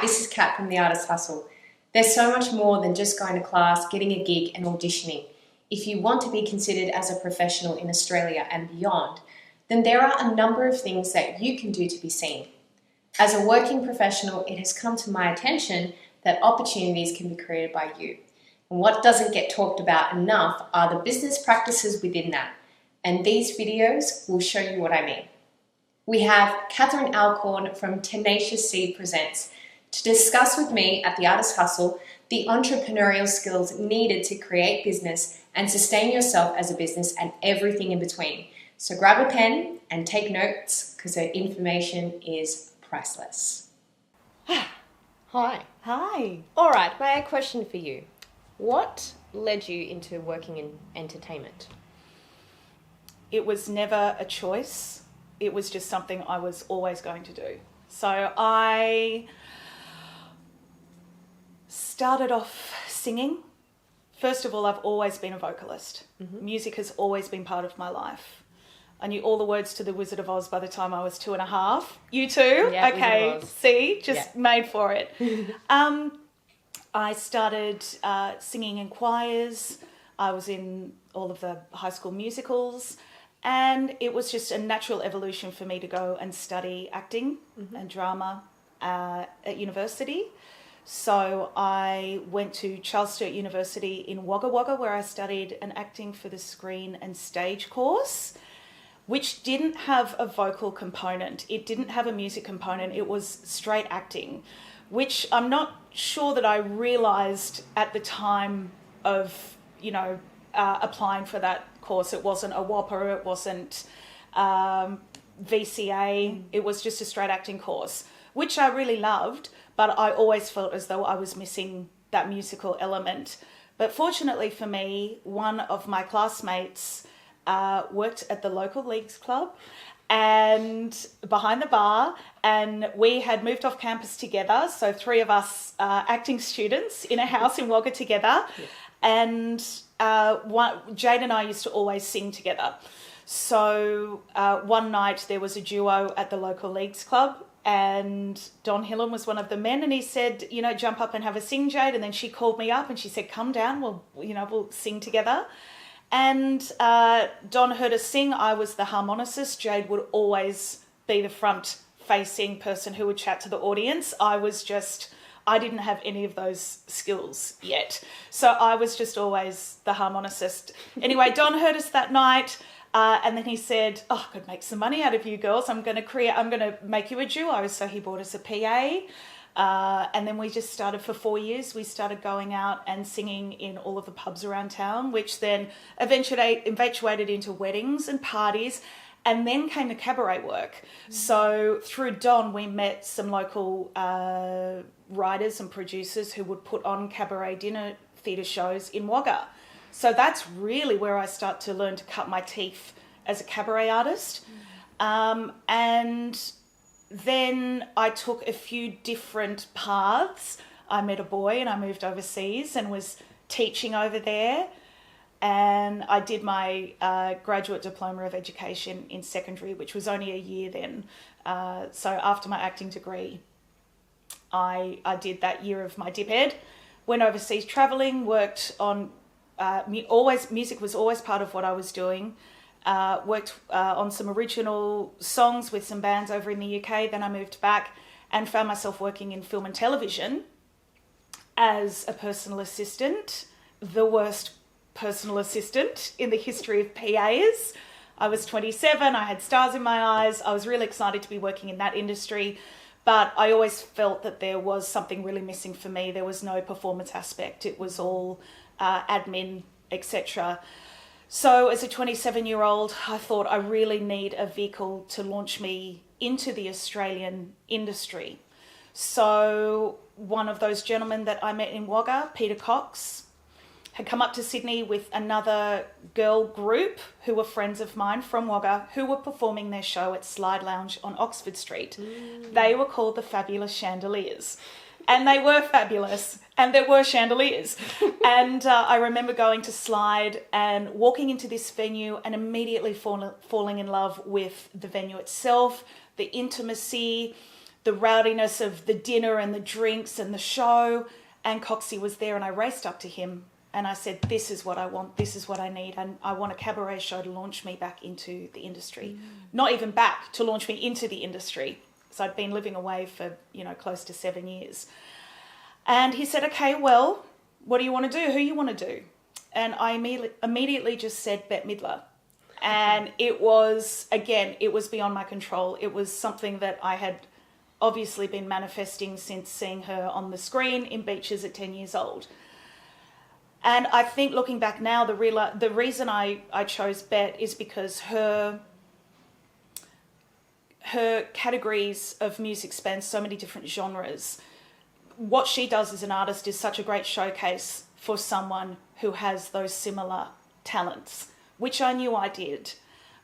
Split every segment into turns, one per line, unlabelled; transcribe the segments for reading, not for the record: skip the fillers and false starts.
Hi, this is Kat from The Artist Hustle. There's so much more than just going to class, getting a gig and auditioning. If you want to be considered as a professional in Australia and beyond, then there are a number of things that you can do to be seen. As a working professional, it has come to my attention that opportunities can be created by you. And what doesn't get talked about enough are the business practices within that. And these videos will show you what I mean. We have Catherine Alcorn from Tenacious Seed Presents to discuss with me at The Artist Hustle the entrepreneurial skills needed to create business and sustain yourself as a business and everything in between. So grab a pen and take notes because her information is priceless.
Hi.
Hi.
All right, my question for you. What led you into working in entertainment?
It was never a choice. It was just something I was always going to do. So I started off singing. First of all, I've always been a vocalist. Mm-hmm. Music has always been part of my life. I knew all the words to The Wizard of Oz by the time I was 2.5. You too?
Yeah,
okay, see, just made for it. I started singing in choirs. I was in all of the high school musicals. And it was just a natural evolution for me to go and study acting and drama at university. So I went to Charles Sturt University in Wagga Wagga, where I studied an acting for the screen and stage course, which didn't have a vocal component. It didn't have a music component. It was straight acting, which I'm not sure that I realised at the time of, applying for that course. It wasn't a Whopper, it wasn't VCA, it was just a straight acting course, which I really loved, but I always felt as though I was missing that musical element. But fortunately for me, one of my classmates worked at the local leagues club and behind the bar, and we had moved off campus together, so 3 of us acting students in a house in Wagga together. Yeah. And Jade and I used to always sing together. So one night there was a duo at the local leagues club, and Don Hillen was one of the men, and he said, jump up and have a sing, Jade. And then she called me up and she said, come down, we'll sing together. And Don heard us sing. I was the harmonicist. Jade would always be the front facing person who would chat to the audience. I didn't have any of those skills yet. So I was just always the harmonicist. Anyway, Don heard us that night, and then he said, I could make some money out of you girls. I'm going to make you a duo. So he bought us a PA, and then we just started for 4 years. We started going out and singing in all of the pubs around town, which then eventuated into weddings and parties. And then came the cabaret work. So through Don, we met some local writers and producers who would put on cabaret dinner theatre shows in Wagga. So that's really where I start to learn to cut my teeth as a cabaret artist. And then I took a few different paths. I met a boy and I moved overseas and was teaching over there. And I did my graduate diploma of education in secondary, which was only a year then. So after my acting degree, I did that year of my dip ed, went overseas travelling, worked on, music was always part of what I was doing. Worked on some original songs with some bands over in the UK. Then I moved back and found myself working in film and television as a personal assistant, the worst personal assistant in the history of PAs. I was 27, I had stars in my eyes, I was really excited to be working in that industry, but I always felt that there was something really missing for me. There was no performance aspect, it was all admin, etc. So as a 27-year-old, I thought I really need a vehicle to launch me into the Australian industry. So one of those gentlemen that I met in Wagga, Peter Cox, had come up to Sydney with another girl group who were friends of mine from Wagga who were performing their show at Slide Lounge on Oxford Street. They were called the Fabulous Chandeliers. And they were fabulous, and there were chandeliers. And I remember going to Slide and walking into this venue and immediately falling in love with the venue itself, the intimacy, the rowdiness of the dinner and the drinks and the show. And Coxie was there, and I raced up to him and I said, this is what I want, this is what I need, and I want a cabaret show to launch me back into the industry. Not even back, to launch me into the industry. So I'd been living away for, close to 7 years. And he said, okay, well, what do you want to do? Who you want to do? And I immediately just said Bette Midler. And it was beyond my control. It was something that I had obviously been manifesting since seeing her on the screen in Beaches at 10 years old. And I think looking back now, the reason I chose Bette is because her categories of music span so many different genres. What she does as an artist is such a great showcase for someone who has those similar talents, which I knew I did.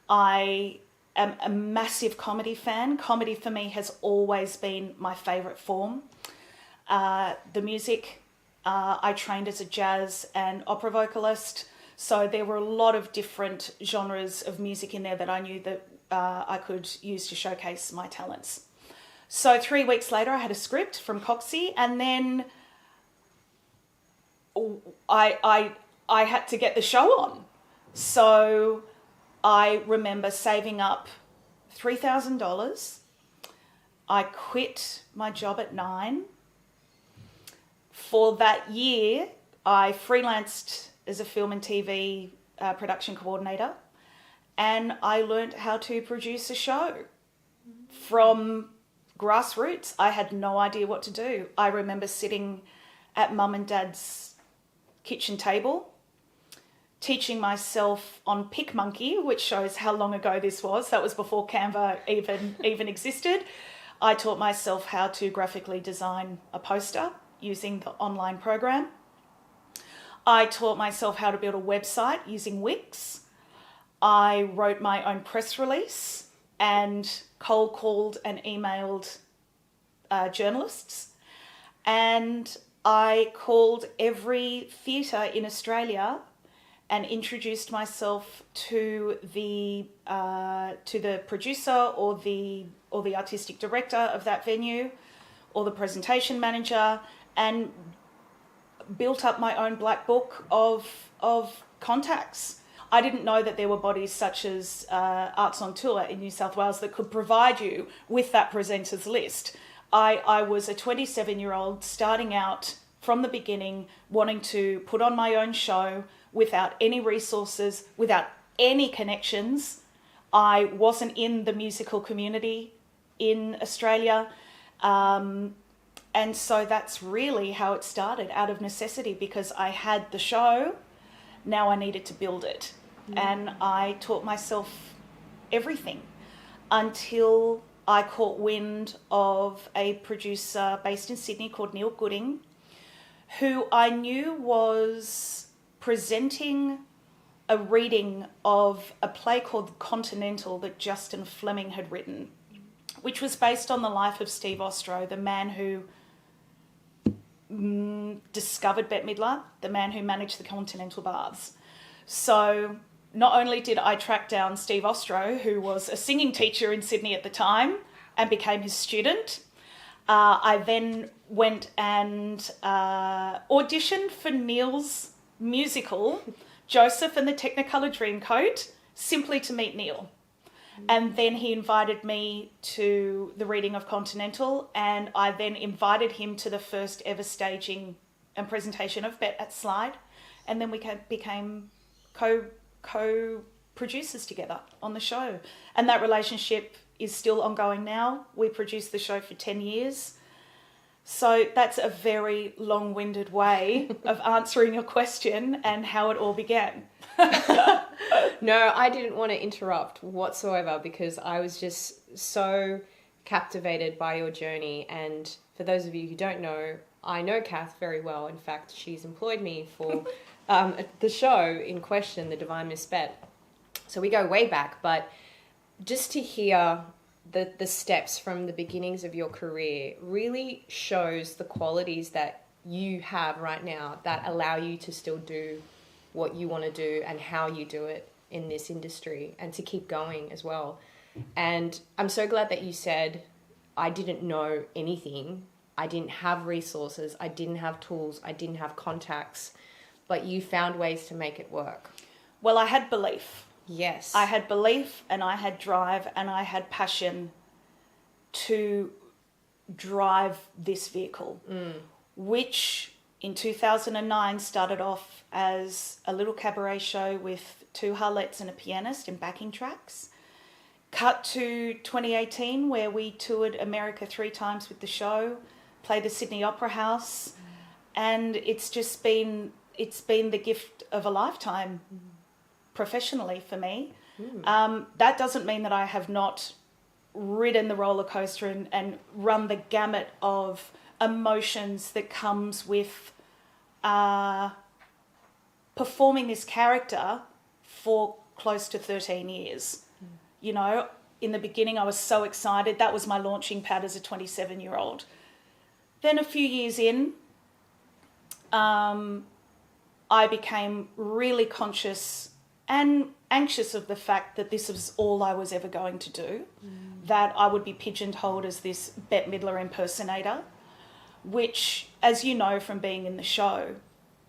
I am a massive comedy fan. Comedy for me has always been my favourite form. The music, I trained as a jazz and opera vocalist, so there were a lot of different genres of music in there that I knew that I could use to showcase my talents. So 3 weeks later, I had a script from Coxie, and then I had to get the show on. So I remember saving up $3,000. I quit my job at 9. For that year, I freelanced as a film and TV production coordinator, and I learned how to produce a show from grassroots. I had no idea what to do. I remember sitting at mum and dad's kitchen table, teaching myself on PicMonkey, which shows how long ago this was. That was before Canva even existed. I taught myself how to graphically design a poster using the online program. I taught myself how to build a website using Wix. I wrote my own press release and cold called and emailed journalists. And I called every theatre in Australia and introduced myself to the producer or the artistic director of that venue or the presentation manager, and built up my own black book of contacts. I didn't know that there were bodies such as Arts on Tour in New South Wales that could provide you with that presenters list. I was a 27-year-old starting out from the beginning, wanting to put on my own show without any resources, without any connections. I wasn't in the musical community in Australia. And so that's really how it started, out of necessity, because I had the show. Now I needed to build it. And I taught myself everything until I caught wind of a producer based in Sydney called Neil Gooding, who I knew was presenting a reading of a play called Continental that Justin Fleming had written, which was based on the life of Steve Ostrow, the man who discovered Bette Midler, the man who managed the Continental Baths. So not only did I track down Steve Ostrow, who was a singing teacher in Sydney at the time, and became his student, I then went and auditioned for Neil's musical, Joseph and the Technicolor Dreamcoat, simply to meet Neil. And then he invited me to the reading of Continental, and I then invited him to the first ever staging and presentation of Bette at Slide, and then we became co-producers together on the show. And that relationship is still ongoing now. We produced the show for 10 years. So that's a very long-winded way of answering your question and how it all began.
No, I didn't want to interrupt whatsoever, because I was just so captivated by your journey. And for those of you who don't know, I know Kath very well. In fact, she's employed me for the show in question, The Divine Miss Bette. So we go way back, but just to hear the steps from the beginnings of your career really shows the qualities that you have right now that allow you to still do what you want to do and how you do it in this industry, and to keep going as well. And I'm so glad that you said I didn't know anything. I didn't have resources. I didn't have tools. I didn't have contacts. But you found ways to make it work.
Well, I had belief.
Yes.
I had belief and I had drive and I had passion to drive this vehicle, which in 2009 started off as a little cabaret show with 2 harlettes and a pianist and backing tracks. Cut to 2018 where we toured America 3 times with the show, played the Sydney Opera House, and it's been the gift of a lifetime professionally for me. That doesn't mean that I have not ridden the roller coaster and run the gamut of emotions that comes with performing this character for close to 13 years. You know, in the beginning I was so excited. That was my launching pad as a 27-year-old. Then a few years in, I became really conscious and anxious of the fact that this was all I was ever going to do, that I would be pigeonholed as this Bette Midler impersonator, which, as you know from being in the show,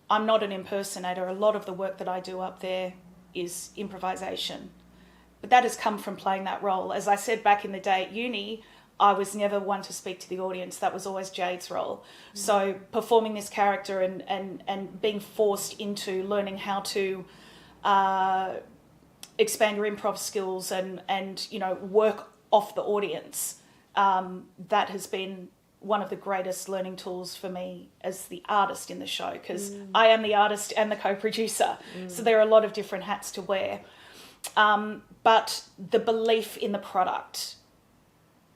I'm not an impersonator. A lot of the work that I do up there is improvisation. But that has come from playing that role. As I said back in the day at uni, I was never one to speak to the audience. That was always Jade's role. So performing this character and being forced into learning how to expand your improv skills and you know, work off the audience, that has been one of the greatest learning tools for me as the artist in the show, because I am the artist and the co-producer. So there are a lot of different hats to wear. But the belief in the product,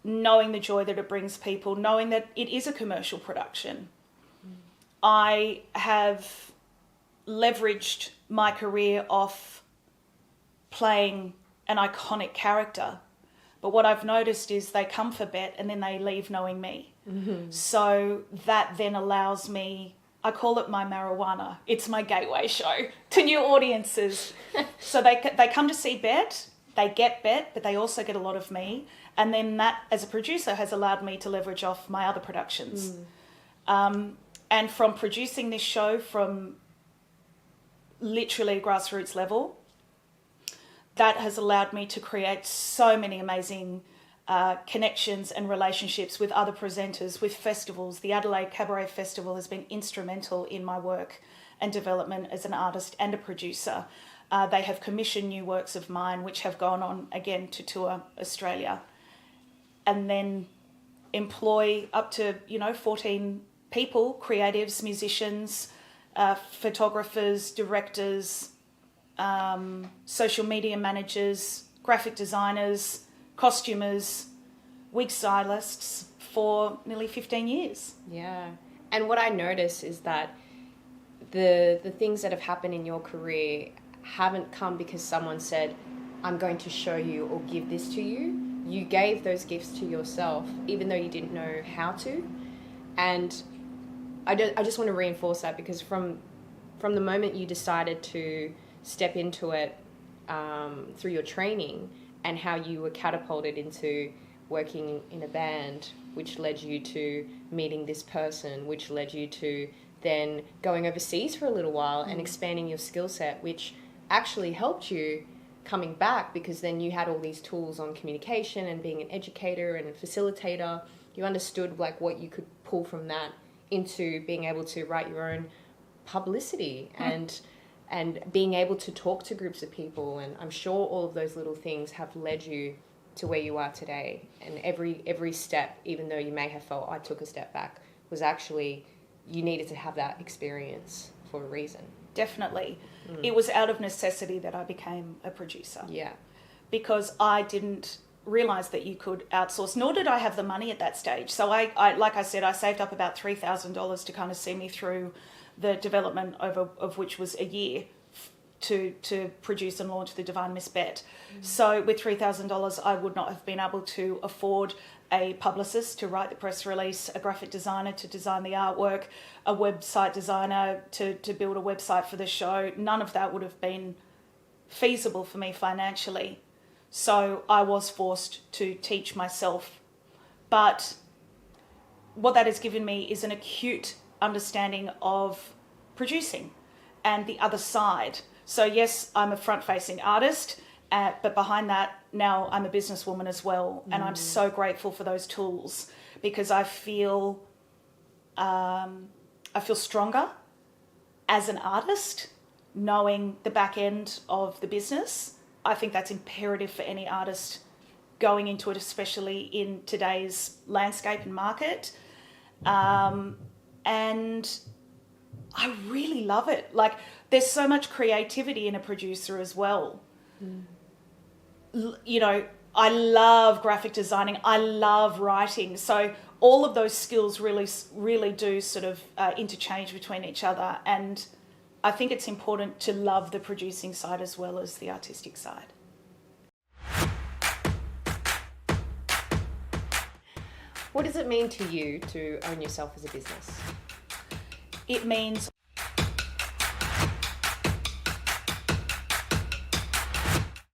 knowing the joy that it brings people, knowing that it is a commercial production. I have leveraged my career off playing an iconic character. But what I've noticed is they come for Bette and then they leave knowing me. So that then allows me, I call it my marijuana. It's my gateway show to new audiences. So they come to see Bette, they get Bette, but they also get a lot of me. And then that, as a producer, has allowed me to leverage off my other productions. And from producing this show from literally grassroots level, that has allowed me to create so many amazing connections and relationships with other presenters, with festivals. The Adelaide Cabaret Festival has been instrumental in my work and development as an artist and a producer. They have commissioned new works of mine, which have gone on again to tour Australia, and then employ up to 14 people, creatives, musicians, photographers, directors, social media managers, graphic designers, costumers, wig stylists for nearly 15 years.
Yeah. And what I notice is that the things that have happened in your career haven't come because someone said, I'm going to show you or give this to you. You gave those gifts to yourself, even though you didn't know how to. And I just want to reinforce that, because from the moment you decided to step into it through your training, and how you were catapulted into working in a band, which led you to meeting this person, which led you to then going overseas for a little while and expanding your skill set, which actually helped you coming back, because then you had all these tools on communication and being an educator and a facilitator. You understood like what you could pull from that into being able to write your own publicity and being able to talk to groups of people. And I'm sure all of those little things have led you to where you are today. And every step, even though you may have felt I took a step back, was actually you needed to have that experience for a reason.
Definitely. It was out of necessity that I became a producer.
Yeah.
Because I didn't realise that you could outsource, nor did I have the money at that stage. So I like I said, I saved up about $3,000 to kind of see me through the development of which was a year to produce and launch the Divine Miss Bette. So with $3,000, I would not have been able to afford a publicist to write the press release, a graphic designer to design the artwork, a website designer to build a website for the show. None of that would have been feasible for me financially. So I was forced to teach myself But what that has given me is an acute understanding of producing and the other side. So yes, I'm a front-facing artist, but behind that, now I'm a businesswoman as well. And I'm so grateful for those tools, because I feel stronger as an artist, knowing the back end of the business. I think that's imperative for any artist going into it, especially in today's landscape and market. And I really love it. Like, there's so much creativity in a producer as well. You know, I love graphic designing. I love writing. So all of those skills really do sort of interchange between each other. And I think it's important to love the producing side as well as the artistic side.
What does it mean to you to own yourself as a business?
It means